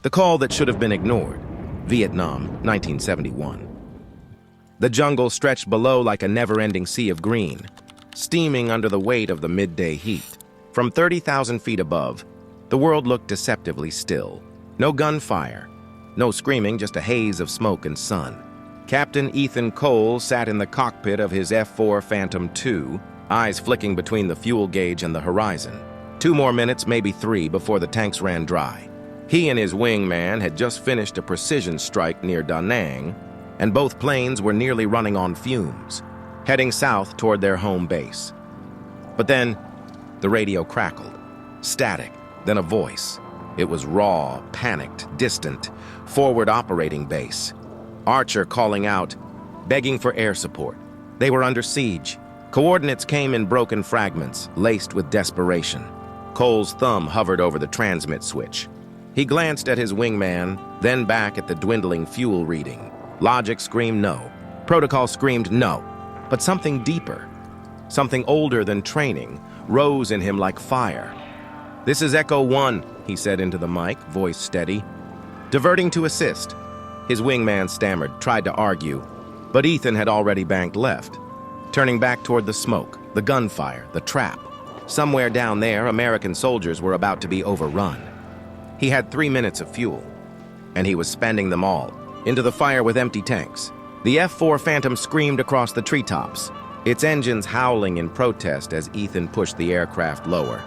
The call that should have been ignored. Vietnam, 1971. The jungle stretched below like a never-ending sea of green, steaming under the weight of the midday heat. From 30,000 feet above, the world looked deceptively still. No gunfire, no screaming, just a haze of smoke and sun. Captain Ethan Cole sat in the cockpit of his F-4 Phantom II, eyes flicking between the fuel gauge and the horizon. 2 more minutes, maybe 3, before the tanks ran dry. He and his wingman had just finished a precision strike near Da Nang, and both planes were nearly running on fumes, heading south toward their home base. But then, the radio crackled. Static, then a voice. It was raw, panicked, distant. Forward operating base. Archer calling out, begging for air support. They were under siege. Coordinates came in broken fragments, laced with desperation. Cole's thumb hovered over the transmit switch. He glanced at his wingman, then back at the dwindling fuel reading. Logic screamed no. Protocol screamed no. But something deeper, something older than training, rose in him like fire. "This is Echo 1, he said into the mic, voice steady. "Diverting to assist." His wingman stammered, tried to argue, but Ethan had already banked left, turning back toward the smoke, the gunfire, the trap. Somewhere down there, American soldiers were about to be overrun. He had 3 minutes of fuel, and he was spending them all, into the fire with empty tanks. The F-4 Phantom screamed across the treetops, its engines howling in protest as Ethan pushed the aircraft lower,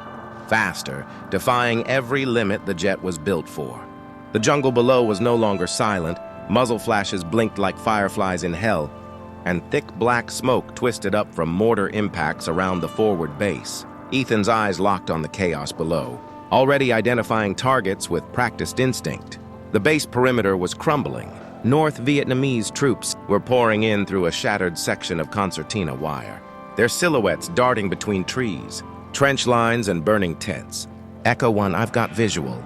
faster, defying every limit the jet was built for. The jungle below was no longer silent. Muzzle flashes blinked like fireflies in hell, and thick black smoke twisted up from mortar impacts around the forward base. Ethan's eyes locked on the chaos below, already identifying targets with practiced instinct. The base perimeter was crumbling. North Vietnamese troops were pouring in through a shattered section of concertina wire, their silhouettes darting between trees, trench lines, and burning tents. "Echo 1, I've got visual,"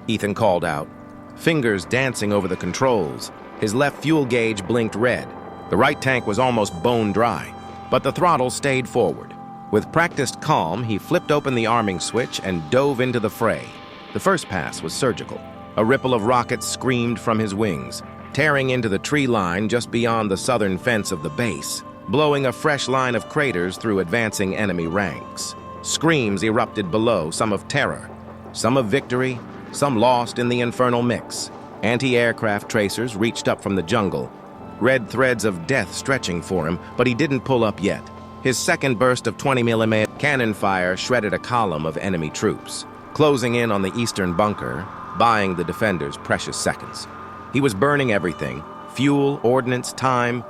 Ethan called out, fingers dancing over the controls. His left fuel gauge blinked red. The right tank was almost bone dry, but the throttle stayed forward. With practiced calm, he flipped open the arming switch and dove into the fray. The first pass was surgical. A ripple of rockets screamed from his wings, tearing into the tree line just beyond the southern fence of the base, blowing a fresh line of craters through advancing enemy ranks. Screams erupted below, some of terror, some of victory, some lost in the infernal mix. Anti-aircraft tracers reached up from the jungle, red threads of death stretching for him, but he didn't pull up yet. His second burst of 20mm cannon fire shredded a column of enemy troops, closing in on the eastern bunker, buying the defenders precious seconds. He was burning everything, fuel, ordnance, time,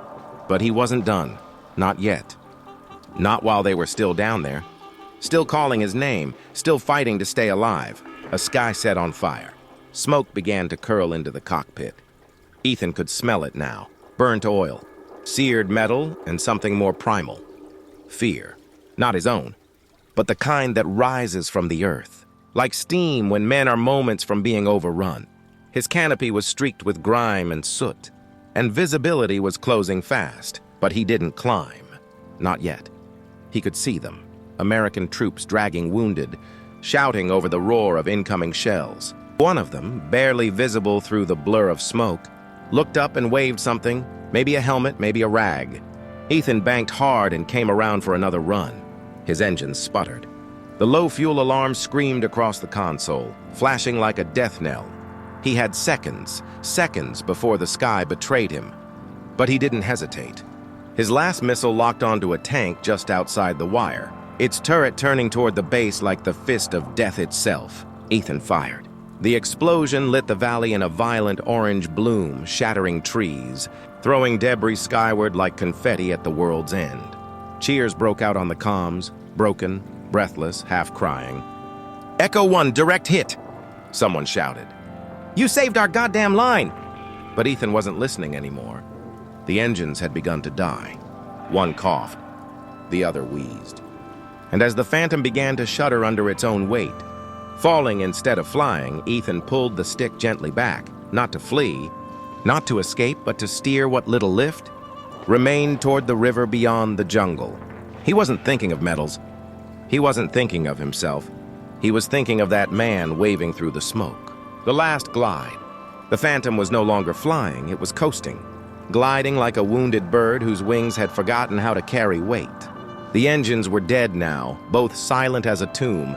but he wasn't done. Not yet. Not while they were still down there. Still calling his name, still fighting to stay alive. A sky set on fire. Smoke began to curl into the cockpit. Ethan could smell it now. Burnt oil, seared metal, and something more primal. Fear. Not his own, but the kind that rises from the earth. Like steam when men are moments from being overrun. His canopy was streaked with grime and soot, and visibility was closing fast, but he didn't climb. Not yet. He could see them. American troops dragging wounded, shouting over the roar of incoming shells. One of them, barely visible through the blur of smoke, looked up and waved something, maybe a helmet, maybe a rag. Ethan banked hard and came around for another run. His engines sputtered. The low fuel alarm screamed across the console, flashing like a death knell. He had seconds before the sky betrayed him. But he didn't hesitate. His last missile locked onto a tank just outside the wire, its turret turning toward the base like the fist of death itself. Ethan fired. The explosion lit the valley in a violent orange bloom, shattering trees, throwing debris skyward like confetti at the world's end. Cheers broke out on the comms, broken, breathless, half crying. "Echo 1, direct hit!" someone shouted. "You saved our goddamn line!" But Ethan wasn't listening anymore. The engines had begun to die. One coughed. The other wheezed. And as the Phantom began to shudder under its own weight, falling instead of flying, Ethan pulled the stick gently back, not to flee, not to escape, but to steer what little lift remained toward the river beyond the jungle. He wasn't thinking of medals. He wasn't thinking of himself. He was thinking of that man waving through the smoke. The last glide. The Phantom was no longer flying, it was coasting, gliding like a wounded bird whose wings had forgotten how to carry weight. The engines were dead now, both silent as a tomb,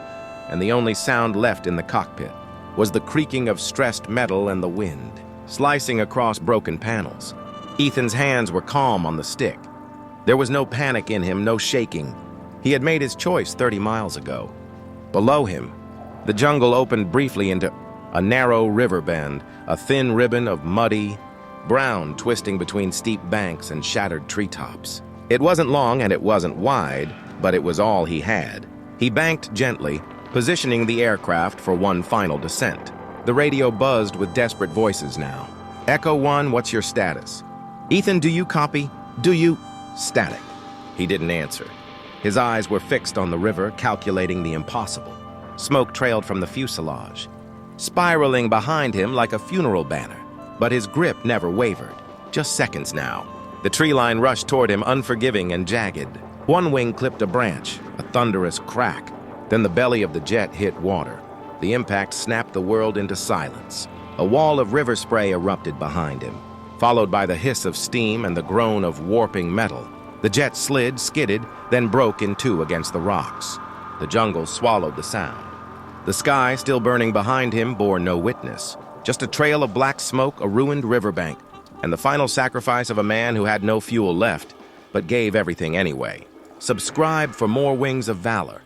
and the only sound left in the cockpit was the creaking of stressed metal and the wind, slicing across broken panels. Ethan's hands were calm on the stick. There was no panic in him, no shaking. He had made his choice 30 miles ago. Below him, the jungle opened briefly into a narrow river bend, a thin ribbon of muddy brown twisting between steep banks and shattered treetops. It wasn't long and it wasn't wide, but it was all he had. He banked gently, positioning the aircraft for one final descent. The radio buzzed with desperate voices now. Echo 1, what's your status? Ethan, do you copy? Do you? Static. He didn't answer. His eyes were fixed on the river, calculating the impossible. Smoke trailed from the fuselage, spiraling behind him like a funeral banner. But his grip never wavered. Just seconds now. The tree line rushed toward him, unforgiving and jagged. One wing clipped a branch, a thunderous crack. Then the belly of the jet hit water. The impact snapped the world into silence. A wall of river spray erupted behind him, followed by the hiss of steam and the groan of warping metal. The jet slid, skidded, then broke in two against the rocks. The jungle swallowed the sound. The sky, still burning behind him, bore no witness. Just a trail of black smoke, a ruined riverbank, and the final sacrifice of a man who had no fuel left, but gave everything anyway. Subscribe for more Wings of Valor.